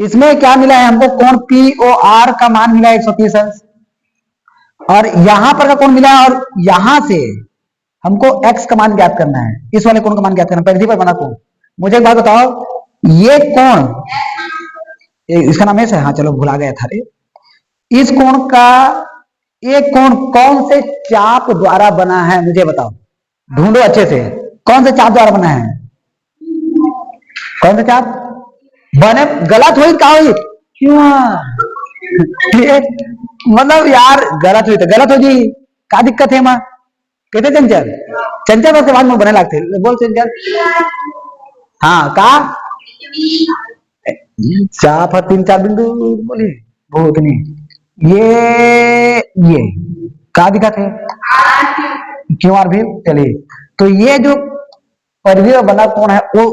इसमें क्या मिला है हमको, कोण पी ओ आर का मान मिला है 130 अंश, और यहां पर का कोण मिला है, और यहां से हमको x का मान ज्ञात करना है, इस वाले कोण का मान ज्ञात करना है, परिधि पर बना कोण। मुझे एक बात बताओ, ये कोण, इसका नाम ऐसा है, हाँ चलो भुला गया था रे, इस कोण का, एक कोण कौन से चाप द्वारा बना है, मुझे बताओ, ढूंढो अच्छे से, कौन से चाप द्वारा बना है, कौन से चाप बने, गलत हुई का हुई क्यों, मतलब यार गलत हुई तो गलत हो जी, क्या दिक्कत है मां, कहते चंचल, चंचल बस बाद में बने लगते, बोल चंचल, हाँ का चाप है 3-4 बिंदु, बोली बहुत नहीं, ये का दिक्कत है, क्यों आर भी, चलिए, तो ये जो परिधि में बना कोण है वो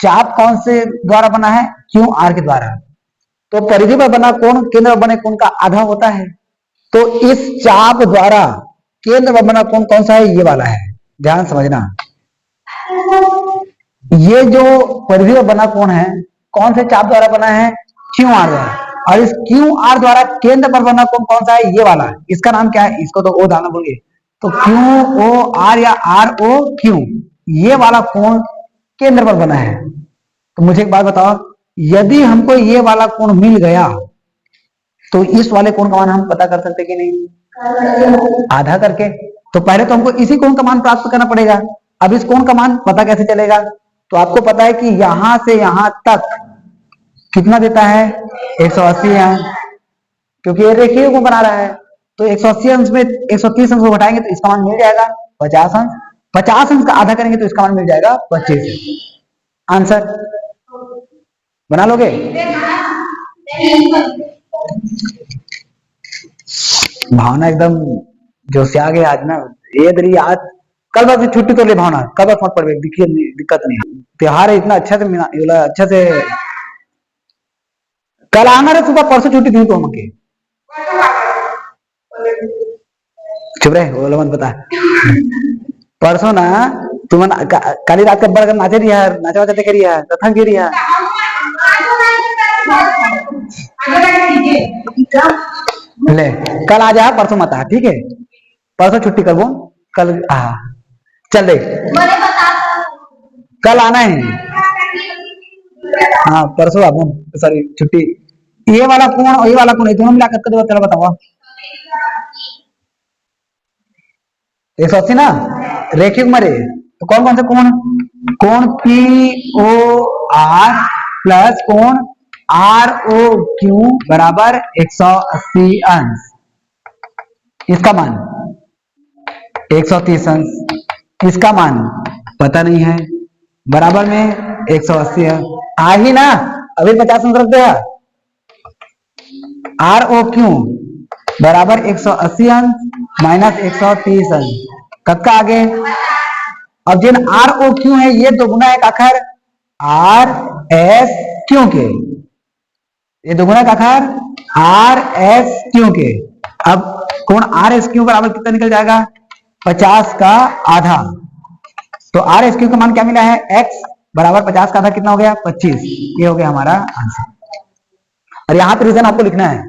चाप कौन से द्वारा बना है, क्यों आर के द्वारा, तो परिधि पर बना कोण केंद्र पर बने कोण का आधा होता है, तो इस चाप द्वारा केंद्र पर बना कोण कौन सा है, ये वाला है, ध्यान समझना, ये जो परिधि पर बना कोण है कौन से चाप द्वारा बना है, क्यू आर द्वारा, और इस क्यू आर द्वारा केंद्र पर बना कोण कौन सा है, ये वाला, इसका नाम क्या है, इसको तो ओ दाना बोलिए, तो क्यू ओ आर या आर ओ क्यू, ये वाला कोण केंद्र पर बना है। तो मुझे एक बात बताओ, यदि हमको ये वाला कोण मिल गया तो इस वाले कोण का मान हम पता कर सकते कि नहीं, आधा करके, तो पहले तो हमको इसी कोण का मान प्राप्त करना पड़ेगा, अब इस कोण का मान पता कैसे चलेगा, तो आपको पता है कि यहां से यहां तक कितना देता है, 180 अंश, क्योंकि ये रेखीय को बना रहा है, तो 180 अंश में 130 अंश को घटाएंगे तो इसका मान मिल जाएगा 50 अंश, 50 अंश का आधा करेंगे तो इसका मान मिल जाएगा 25। आंसर बना लोगे, भावना एकदम जोश आ गया आज ना, ये दरी आज, कल बस छुट्टी तो ले भावना, कल बस मत पड़े, दिखिए दिक्कत नहीं, त्योहार है इतना अच्छा से अच्छा से, कल आना रे सुबह, परसों छुट्टी थी तो हमके, चुप रहे, वो मत बता, परसों ना तुम काली रात के बड़े नाचे रही है, नाचा वाचा देखे रही है, तो थक रही है, ले कल आ जा, परसों मत आ, ठीक है, परसों छुट्टी कर वो, कल आ, चल दे, कल आना है, हाँ परसों आप, सॉरी छुट्टी, ये वाला कोण और ये वाला कोण दोनों मिलाकर कर चलो बताओ, 180 ना, रेखिक मरे, तो कौन कौन से कोण, कोण पी ओ आर प्लस कोण आर ओ क्यू बराबर 180 अंश, इसका मान 130 अंश, इसका मान पता नहीं है, बराबर में 180 है, आ ही ना, अभी 50 अंश रख दे, आर ओ क्यू बराबर 180 अंश माइनस 130 अंश, कब का आगे, अब जिन आर ओ क्यू है ये दोगुना एक आखर आर एस क्यू के, ये दोगुना का आखर आर एस क्यू के, अब कोण आर एस क्यू बराबर कितना निकल जाएगा, 50 का आधा, तो आर एस क्यू का मान क्या मिला है, x बराबर 50 का आधा कितना हो गया, 25, ये हो गया हमारा आंसर। और यहां पर रीजन आपको लिखना है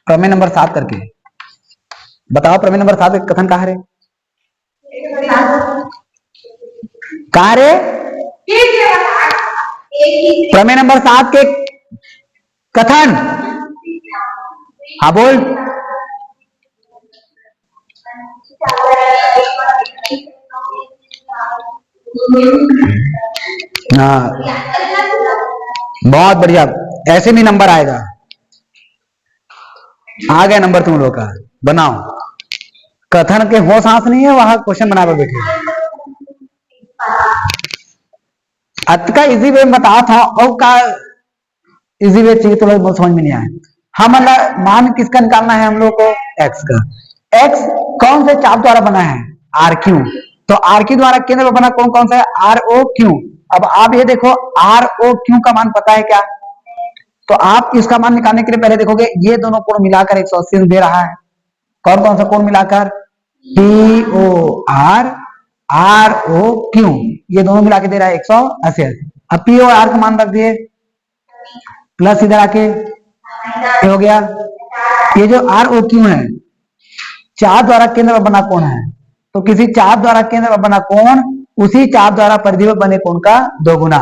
प्रमेय नंबर 7 करके, बताओ प्रमेय नंबर 7 कथन कहां रे, कहां रे, प्रमेय नंबर 7 के कथन, हाँ बोल, हाँ बहुत बढ़िया, ऐसे भी नंबर आएगा, आ गया नंबर तुम लोग का, बनाओ, कथन के होश सांस नहीं है, वहां क्वेश्चन बना कर बैठे, अत का इजी वे बता था, और का इजी वे चाहिए तो लोग समझ में नहीं आया, हम मान किसका निकालना है हम लोग को, x का, x कौन से चाप द्वारा बना है, आर क्यू, तो आर क्यू द्वारा केंद्र पर बना कौन कौन सा है, आर ओ क्यू, अब आप ये देखो आर ओ क्यू का मान पता है क्या, तो आप इसका मान निकालने के लिए पहले देखोगे ये दोनों कोण मिलाकर 180 दे रहा है, कौन कौन सा कोण मिलाकर, P O R R O Q, ये दोनों मिला के दे रहा है 180, अब पी ओ आर का मान रख दिए प्लस इधर आके ये हो गया। ये जो आर ओ क्यू है, चाप द्वारा केंद्र पर बना कोण है, तो किसी चाप द्वारा केंद्र पर बना कोण उसी चाप द्वारा परिधि पर बने कोण का दोगुना।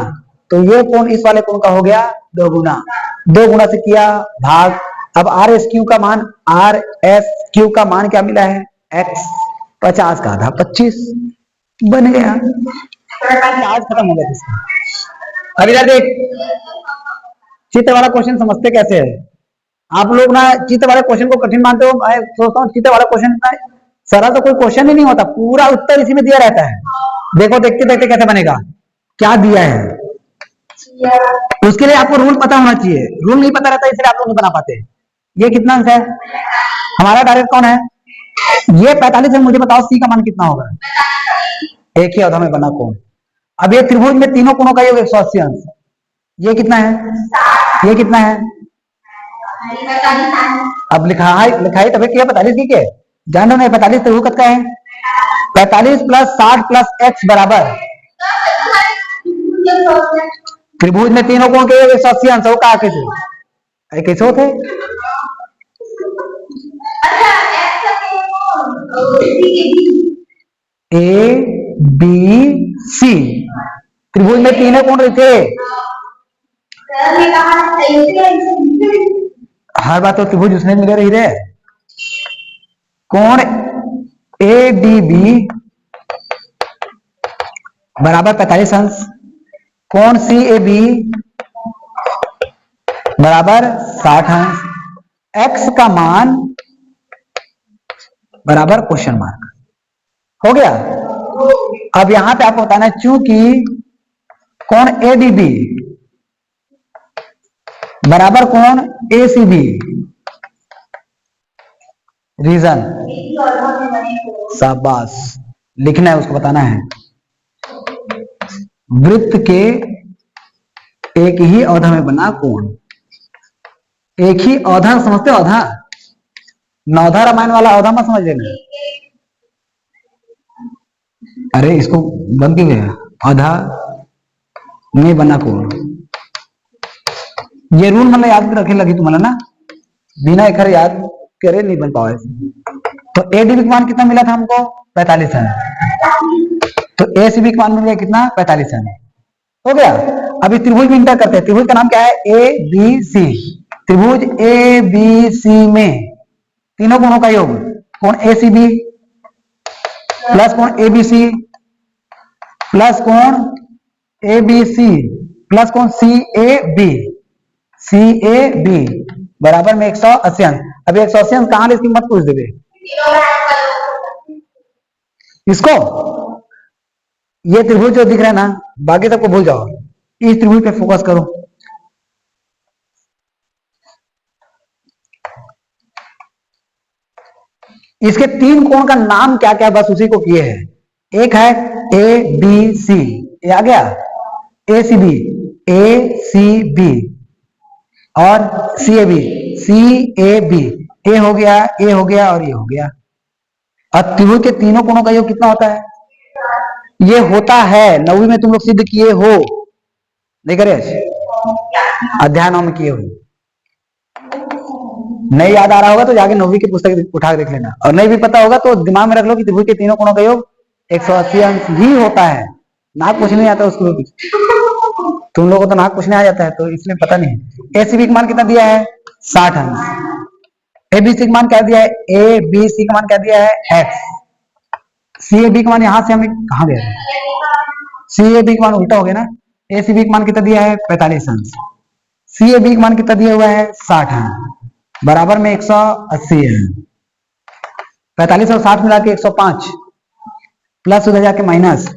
तो ये कोण इस वाले कोण का हो गया दोगुना, दो गुना से किया भाग। अब आर एस क्यू का मान, आर एस क्यू का मान क्या मिला है, एक्स, 50 का आधा 25 बन गया। आज खत्म हो गया इसका। अब इधर देख, चित्र वाला क्वेश्चन समझते कैसे है आप लोग ना, चित्र वाले क्वेश्चन को कठिन मानते हो। मैं सोचता हूँ चित्र वाला क्वेश्चन सरल तो कोई क्वेश्चन ही नहीं होता, पूरा उत्तर इसी में दिया रहता है। देखो देखते देखते कैसे बनेगा, क्या दिया है। उसके लिए आपको रूल पता होना चाहिए, रूल नहीं पता रहता इसलिए आप लोग नहीं बना पाते। ये कितना अंक है हमारा, डायरेक्ट कौन है, ये 45 है। मुझे बताओ सी का मान कितना होगा, एक ही अवधा में बना कोण। अब ये त्रिभुज में तीनों कोणों का योग 180 अंश, ये कितना है, ये कितना है। अब लिखाई तभी किया 45 की के जान रहे 45 त्रिभुज का है, 45 प्लस 60 प्लस एक्स बराबर, त्रिभुज में तीनों कोण के 180 अंश का कैसे होते। ए बी सी, त्रिभुज में तीनों कोण थे। हर बात तो त्रिभुज उसने मिले रही रे। कोण ए डी बी बराबर 45 अंश, कोण सी ए बी बराबर 60 अंश, एक्स का मान बराबर क्वेश्चन मार्क। हो गया। अब यहां पे आपको बताना है चूंकि कोण ए डी बी बराबर कोण ए सी बी, रीजन शाबाश लिखना है, उसको बताना है। वृत्त के एक ही अवधा में बना कोण, एक ही अवधा समझते हो, अवधा नवधा रामायण वाला अवधा मत समझ लेना। अरे इसको बंद क्यों गया, अवधा में बना कोण। ये रूल मतलब याद रखे लगी तुम्हारा ना, बिना एक याद करे नहीं बन पाओ। तो ए डी बी का मान कितना मिला था हमको, 45 है। तो ए सी बी का मान मिल गया कितना, 45 है। हो गया। अभी त्रिभुज में इंटर करते हैं। त्रिभुज का नाम क्या है, ए बी सी। त्रिभुज ए बी सी में तीनों कोणों का योग, कोण ए सी बी प्लस कोण ए बी सी प्लस कोण ए बी सी प्लस कोण सी ए बी, सी ए बी बराबर में 180 अंश। अभी 180 अंश कहां इसकी मत पूछ देवे इसको। ये त्रिभुज जो दिख रहा है ना, बाकी सबको भूल जाओ, इस त्रिभुज पे फोकस करो। इसके तीन कोण का नाम क्या क्या, बस उसी को किए हैं। एक है ए बी सी, ये आ गया, ए सी बी, ए सी बी और सी ए बी, सी ए बी, ए हो गया, ए हो गया और ये हो गया। और त्रिभुज के तीनों कोणों का योग कितना होता है, ये होता है। 9वीं में तुम लोग सिद्ध किए हो, नहीं करे अध्याय 9 में किए हो। नहीं याद आ रहा होगा तो जाके 9वीं की पुस्तक उठा के देख लेना, और नहीं भी पता होगा तो दिमाग में रख लो कि त्रिभुज के तीनों कोणों का योग 180 अंश ही होता है। नाक कुछ नहीं आता उसको, तुम लोगों को तो नाक पूछने आ जाता है तो इसलिए पता नहीं। ए सी बी का मान कितना दिया है, 60 अंश। ए बी सी का मान क्या दिया है, ए बी सी का मान क्या दिया है, एक्स। सी ए बी का मान यहां से हमें कहां गया, सी ए बी का मान उल्टा हो गया ना। ए सी बी का मान कितना दिया है, 45 अंश। सी ए बी का मान कितना दिया हुआ है, 60 अंश बराबर में 180 है। 45 और 60 मिला के 105 प्लस उधर जाके माइनस,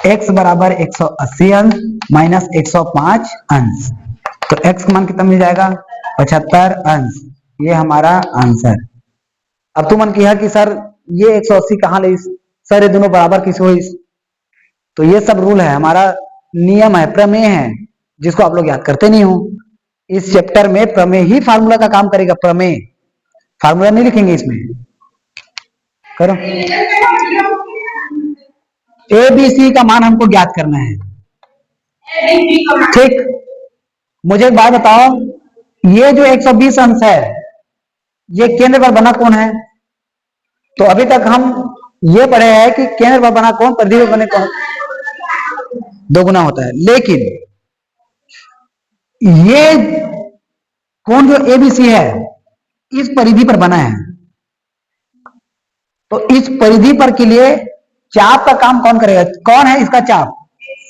x बराबर 180 अंश माइनस 105 अंश। तो x का मान कितना मिल जाएगा, 75 अंश। ये हमारा आंसर। अब तुम मन किया कि सर ये 180 कहां ले, सर ये दोनों बराबर किस हो। तो ये सब रूल है, हमारा नियम है, प्रमेय है, जिसको आप लोग याद करते नहीं हो। इस चैप्टर में प्रमेय ही फार्मूला का काम करेगा। प्रमेय फार्मूला नहीं लिखेंगे इसमें, करो। ए बी सी का मान हमको ज्ञात करना है, ठीक। मुझे एक बात बताओ, ये जो 120 अंश है ये केंद्र पर बना कौन है? तो अभी तक हम ये पढ़े हैं कि केंद्र पर बना कौन परिधि पर बने कौन दोगुना होता है, लेकिन ये कौन जो एबीसी है इस परिधि पर बना है, तो इस परिधि पर के लिए चाप का काम कौन करेगा? कौन है इसका चाप?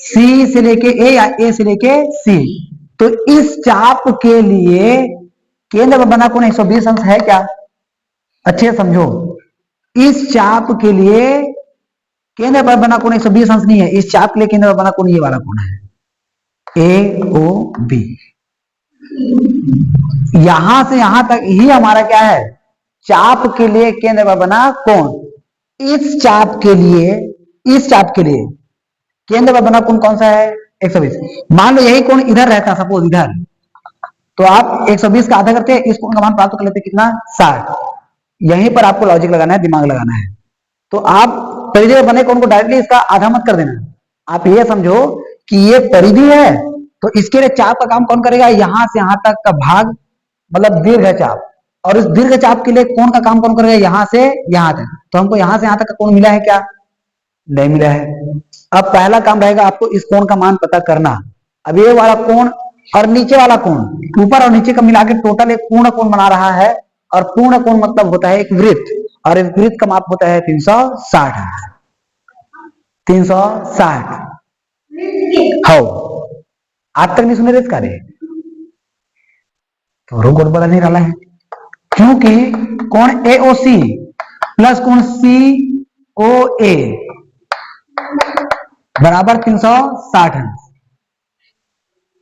सी से लेके ए या ए से लेके सी। तो इस चाप के लिए केंद्र पर बना कोण 120 अंश है क्या? अच्छे समझो, इस चाप के लिए केंद्र पर बना कोण 120 अंश नहीं है, इस चाप के लिए केंद्र पर बना कोण ये वाला कोण है, ए ओ बी। यहां से यहां तक ही हमारा क्या है? चाप के लिए केंद्र पर बना कोण। इस चाप के लिए केंद्र पर बना कोण कौन सा है? 120। मान लो यही कोण इधर रहता, सपोज इधर, तो आप 120 का आधा करके इस कोण का मान प्राप्त कर लेते कितना? 60। यहीं पर आपको लॉजिक लगाना है, दिमाग लगाना है। तो आप परिधि पर बने कोण को डायरेक्टली इसका आधा मत कर देना, आप ये समझो कि ये परिधि है, तो इसके लिए चाप का काम कौन करेगा? यहां से यहां तक का भाग, मतलब दीर्घ चाप, और इस दीर्घ चाप के लिए कोण का काम कौन करेगा? यहां से यहां तक। तो हमको यहां से यहां तक का कोण मिला है क्या? नहीं मिला है। अब पहला काम रहेगा आपको इस कोण का मान पता करना। अब ये वाला कोण और नीचे वाला कोण, ऊपर और नीचे का मिला के टोटल एक पूर्ण कोण बना रहा है, और पूर्ण कोण मतलब होता है एक वृत्त, और इस वृत्त का माप होता है 360। 360 हो, आज तक नहीं सुने थे इसका? तो गोल पता नहीं रहा है, क्योंकि कोण एओसी प्लस कोण सीओए बराबर 360 अंश।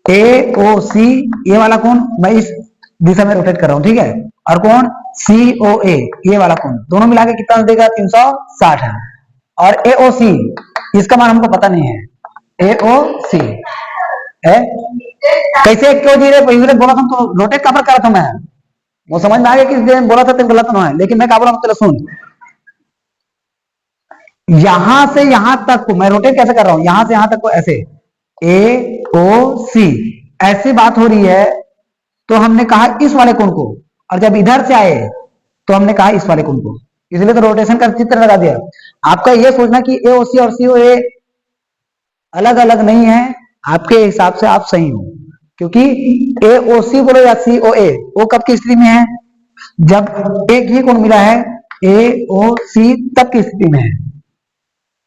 एओसी ये वाला कोण मैं इस दिशा में रोटेट कर रहा हूं, ठीक है, और कोण सीओए ये वाला कोण, दोनों मिला के कितना देगा? 360 है। और एओसी इसका मान हमको पता नहीं है, एओसी है कैसे क्यों जी रहे बोला था तो रोटेट कहां पर कर रहा था मैं, वो समझ में आ गया कि बोला था तो गलत ना है, लेकिन मैं क्या बोला हूं सुन, यहां से यहां तक को मैं रोटेट कैसे कर रहा हूं? यहां से यहां तक को ऐसे ए ओ सी, ऐसी बात हो रही है, तो हमने कहा इस वाले कोण को, और जब इधर से आए तो हमने कहा इस वाले कोण को, इसलिए तो रोटेशन का चित्र लगा दिया। आपका ये सोचना कि ए ओ सी और सी ओ ए अलग अलग नहीं है, आपके हिसाब से आप सही हो, क्योंकि ए ओ सी बोलो या सी ओ ए, वो कब की स्थिति में है? जब एक ही कोण मिला है ए ओ सी तब की स्थिति में है,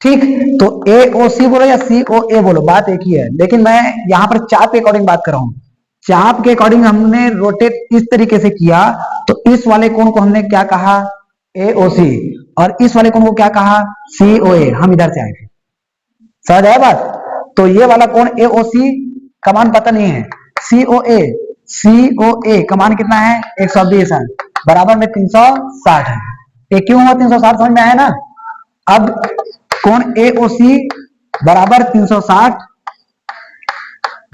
ठीक। तो ए ओ सी बोलो या सी ओ ए बोलो, बात एक ही है, लेकिन मैं यहां पर चाप के अकॉर्डिंग बात कर रहा हूं। चाप के अकॉर्डिंग हमने रोटेट इस तरीके से किया, तो इस वाले कोण को हमने क्या कहा? ए ओ सी, और इस वाले कोण को क्या कहा? सी ओ ए। हम इधर से आए थे, समझ आया बात? तो ये वाला कोण ए ओ सी का मान पता नहीं है, सी ओ ए का मान कितना है? 120 है, बराबर में 360 है। ये क्यों हुआ 360? समझ में आया ना? अब कोण ए ओ सी बराबर 360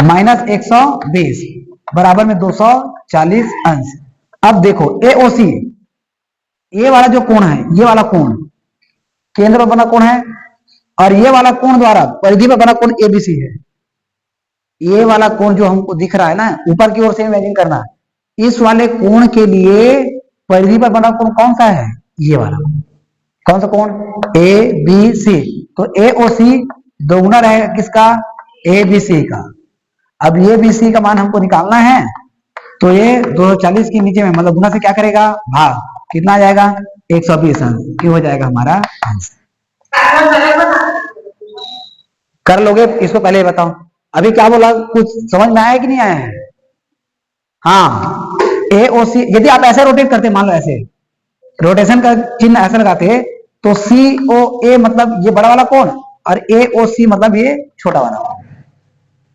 माइनस 120 बराबर में 240 अंश। अब देखो ए ओ सी ये वाला जो कोण है, ये वाला कोण केंद्र पर बना कोण है, और ये वाला कोण द्वारा परिधि पर बना कोण एबीसी है। ये वाला कोण जो हमको दिख रहा है ना, ऊपर की ओर से इमेजिन करना, इस वाले कोण के लिए परिधि पर बना कोण कौन सा है? ये वाला। कौन सा कोण? A B C. तो ए ओ सी दोगुना रहेगा किसका? ए बी सी का। अब ये बी सी का मान हमको निकालना है, तो ये 240 के नीचे में मतलब गुना से क्या करेगा? भाग। कितना आ जाएगा? 120 अंश। क्यों हो जाएगा हमारा आंसर? कर लोगे? इसको पहले बताओ, अभी क्या बोला? कुछ समझ में आया कि नहीं आया है? हाँ, ए ओ सी यदि आप ऐसे रोटेट करते, मान लो ऐसे रोटेशन का चिन्ह ऐसे लगाते, तो सी ओ ए मतलब ये बड़ा वाला कोण, और ए ओ सी मतलब ये छोटा वाला कोण।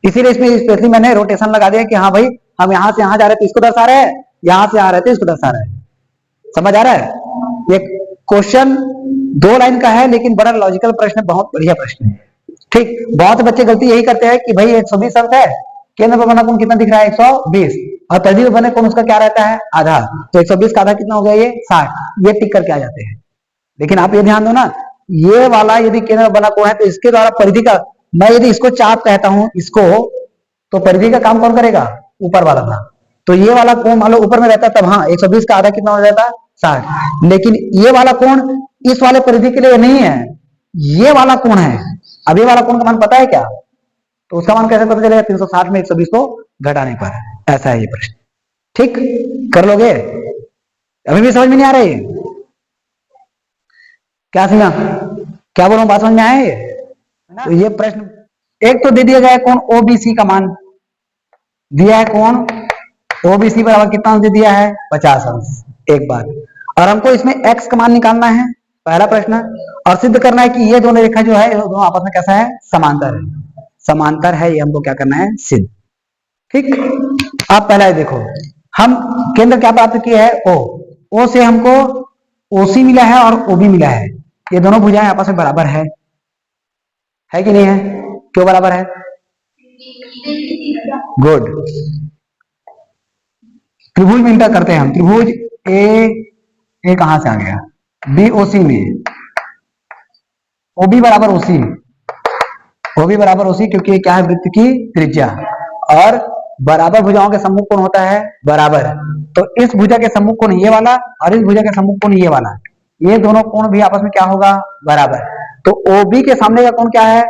इसीलिए इसमें स्पेशली मैंने रोटेशन लगा दिया कि हाँ भाई हम यहां से यहां जा रहे थे इसको दर्शा रहे हैं, यहां से आ रहे थे इसको दर्शा रहे हैं। समझ आ रहा है? ये क्वेश्चन 2 लाइन का है, लेकिन बड़ा लॉजिकल प्रश्न, बहुत बढ़िया प्रश्न है, ठीक। बहुत बच्चे गलती यही करते हैं कि भाई 120 अंश है, केंद्र पर बना कोण कितना दिख रहा है? 120, और परिधि पर बने कोण उसका क्या रहता है? आधा। तो 120 का आधा कितना हो गया? ये 60। ये टिक करके आ जाते हैं। लेकिन आप ये ध्यान दो ना, ये वाला यदि केंद्र पर बना कोण है, तो इसके द्वारा परिधि का, मैं यदि इसको चाप कहता हूं इसको, तो परिधि का काम कौन करेगा? ऊपर वाला था। तो ये वाला कोण मान लो ऊपर में रहता तब हाँ 120 का आधा कितना हो जाता 60, लेकिन ये वाला कोण इस वाले परिधि के लिए नहीं है, ये वाला कोण है। अब ये वाला कोण का मान पता है क्या, तो उसका मान कैसे पता चलेगा, 360 में 120 को घटाने पर। ऐसा है ये प्रश्न, ठीक कर लोगे। अभी भी समझ में नहीं आ रही, क्या समझा, क्या बोलूं, बात समझ में आए। तो ये प्रश्न एक तो दे दिया गया है कौन, ओबीसी का मान दिया है, कौन ओबीसी बराबर कितना दे दिया है 50 अंश, एक बात। और हमको इसमें x का मान निकालना है, पहला प्रश्न, और सिद्ध करना है कि ये दोनों रेखा जो है दोनों आपस में कैसा है, समांतर है। समांतर है, ये हमको क्या करना है, सिद्ध। ठीक, आप पहला देखो, हम केंद्र क्या प्राप्त किए है, ओ से हमको ओसी मिला है और ओबी मिला है। ये दोनों भुजाएं आपस में बराबर है कि नहीं है, क्यों बराबर है, गुड। त्रिभुज में इंटर करते हैं हम, त्रिभुज ए कहां से आ गया, बी ओसी में, ओबी बराबर ओसी, ओबी बराबर ओसी, क्योंकि ये क्या है, वृत्त की त्रिज्या, और बराबर भुजाओं के सम्मुख कोण होता है बराबर। तो इस भुजा के सम्मुख कोण ये वाला और इस भुजा के सम्मुख कोण ये वाला, ये दोनों कोण भी आपस में क्या होगा, बराबर। तो ओबी के सामने का कोण क्या है,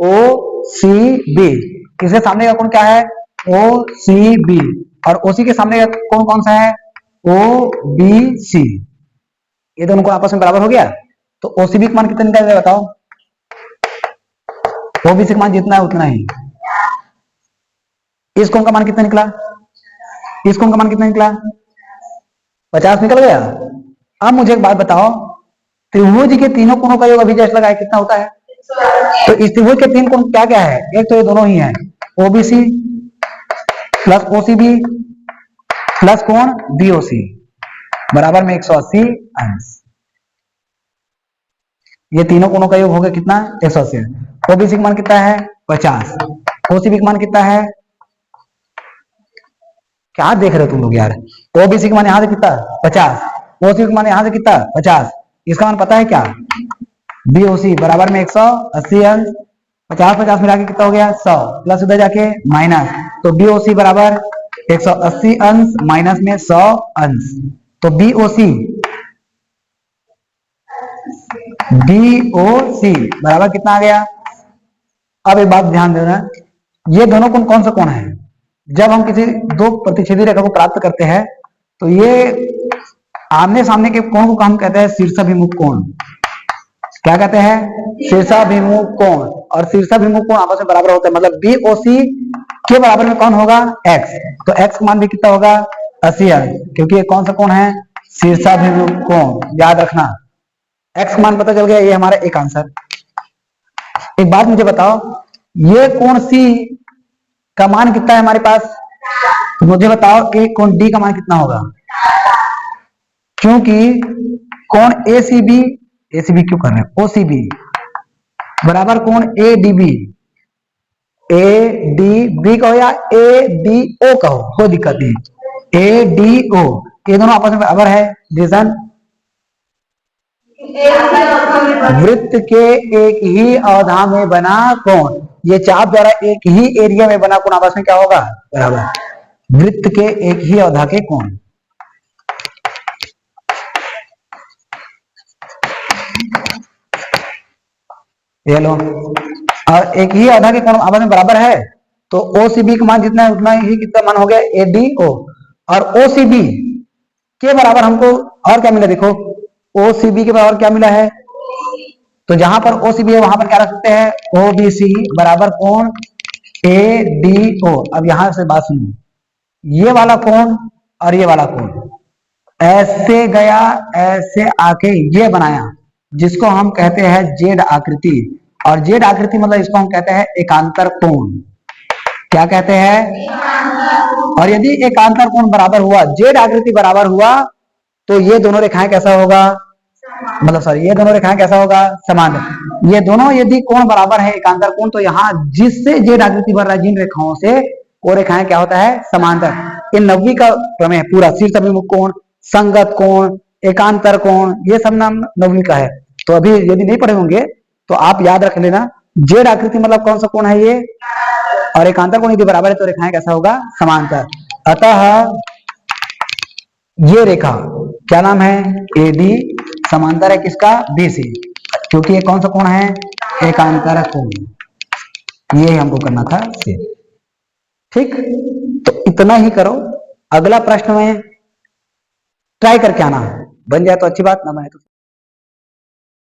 ओ सी बी, इसके सामने का कोण क्या है, ओ सी बी, और ओसी के सामने का कोण कौन सा है, ओ बी सी। ये दोनों कोण आपस में बराबर हो गया। तो ओसीबी का मान कितना निकल जाएगा बताओ, ओबीसी का मान जितना है उतना ही। इस कोण का मान कितना निकला, इस कोण का मान कितना निकला, 50 निकल गया। अब मुझे एक बात बताओ, त्रिभुज के तीनों कोणों का योग अभी जैसे लगाए कितना होता है, तो इस त्रिभुज के तीन कोण क्या क्या है, एक तो ये दोनों ही है, ओबीसी प्लस ओसीबी प्लस कोण बीओसी बराबर में 180 अंश। ये तीनों कोणों का योग हो गया कितना, 180। ओबीसी का मान कितना है 50, ओसीबी का मान कितना है, क्या देख रहे हो तुम लोग यार, ओबीसी का मान यहां से कितना 50, ओसीबी का मान यहां से कितना 50, इसका मान पता है क्या, बीओसी बराबर में 180 अंश, 50 मिला के कितना हो गया 100, प्लस उधर जाके माइनस, तो बीओसी बराबर 180 अंश माइनस में 100 अंश, तो बीओसी बराबर कितना आ गया। अब एक बात ध्यान देना, ये दोनों कोण कौन सा कोण है, जब हम किसी दो प्रतिच्छेदी रेखा को प्राप्त करते हैं तो ये आमने सामने के कोण को हम कहते हैं शीर्षाभिमुख कोण। क्या कहते हैं, शीर्षाभिमुख कोण, और शीर्षाभिमुख कोण आपस में बराबर होता है, मतलब बीओसी के बराबर में कौन होगा x, तो x का मान भी कितना होगा 80 अंश, क्योंकि ये कौन सा कोण है, शीर्षाभिमुख कोण। याद रखना, x का मान पता चल गया, ये हमारा एक आंसर। एक बात मुझे बताओ, ये कोण C का मान कितना है हमारे पास, तो मुझे बताओ कि कोण D का मान कितना होगा, क्योंकि कोण ACB क्यों कर रहे हैं, OCB बराबर कोण ADB, ADB कहो या ADO कहो, कोई दिक्कत नहीं, ADO, ये दोनों आपस में बराबर है, रीजन वृत्त के एक ही अवधा में बना कोण, ये चाप द्वारा एक ही एरिया में बना कोण आपस में क्या होगा, बराबर। वृत्त के एक ही अवधा के कोण, ये लो, और एक ही अवधा के कोण आपस में बराबर है, तो OCB का मान जितना है उतना ही कितना मान हो गया ADO, और OCB के बराबर हमको और क्या मिला, देखो OCB के बराबर क्या मिला है, तो जहां पर OCB है वहां पर क्या रख सकते हैं, OBC बराबर कोण ADO। अब यहां से बात सुनिए, ये वाला कोण और ये वाला कोण ऐसे गया, ऐसे आके ये बनाया, जिसको हम कहते हैं जेड आकृति, और जेड आकृति मतलब इसको हम कहते हैं एकांतर कोण। क्या कहते हैं, और यदि एकांतर कोण बराबर हुआ, जेड आकृति बराबर हुआ, तो ये दोनों रेखाएं कैसा होगा, मतलब सॉरी, ये दोनों रेखाएं कैसा होगा, समांतर। ये दोनों यदि कोण बराबर है एकांतर कोण, तो यहाँ जिससे जेड आकृति बन रहा है जिन रेखाओं से, वो रेखाएं क्या होता है, समांतर। ये 90 का प्रमेय पूरा, शीर्षाभिमुख कोण, संगत कोण, एकांतर कोण, ये सब नाम 90 का है। तो अभी यदि नहीं पढ़े होंगे तो आप याद रख लेना, जेड आकृति मतलब कौन सा कोण है ये, और एकांतर कोण यदि बराबर है तो रेखाएं कैसा होगा, समांतर। अतः ये रेखा क्या नाम है, एडी समांतर है किसका, बी से, क्योंकि ये कौन सा कोण है, एकांतर कोण। ये हमको करना था से। ठीक, तो इतना ही करो। अगला प्रश्न में ट्राई करके आना, बन जाए तो अच्छी बात, ना बने तो